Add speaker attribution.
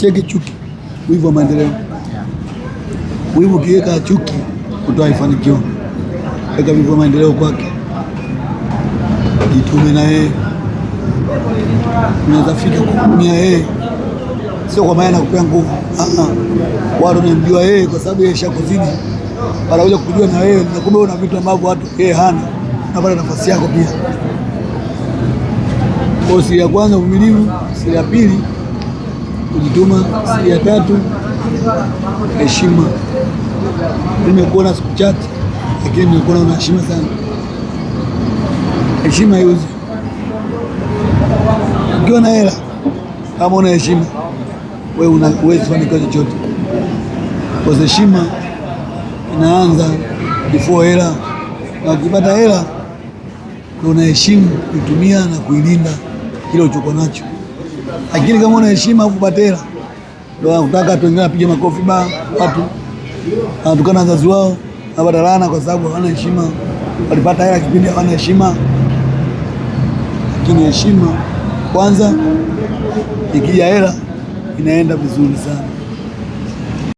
Speaker 1: usiweke chuki, wivu wa maendeleo. Wivu ukiweka chuki utaifanikiwa. Weka wivu wa maendeleo kwake, jitume na yeye, unaweza fika kutumia yeye, sio kwa maana kupea nguvu. Watu wanamjua yeye kwa sababu yeye shakuzidi, wanakuja kujua na wewe, na kumbe una vitu ambavyo watu yeye hana, napata nafasi yako pia. Kwa siri ya kwanza uvumilivu, siri ya pili kujituma, siri ya tatu heshima. Nimekuona siku chache, lakini nimekuona una heshima sana. Heshima hiuzi. Ukiwa na hela kama una heshima, wewe huwezi kufanikiwa chochote. Kwa heshima inaanza before hela, na ukipata hela ndio unaheshimu kutumia na kuilinda kile ulichokuwa nacho. Lakini kama una heshima afu upate hela, ndio unataka watu wengine wapige makofi watu wanatukana wazazi wao, wanapata laana kwa sababu hawana heshima. Walipata hela kipindi hawana heshima. Lakini heshima kwanza, ikija hela inaenda vizuri sana.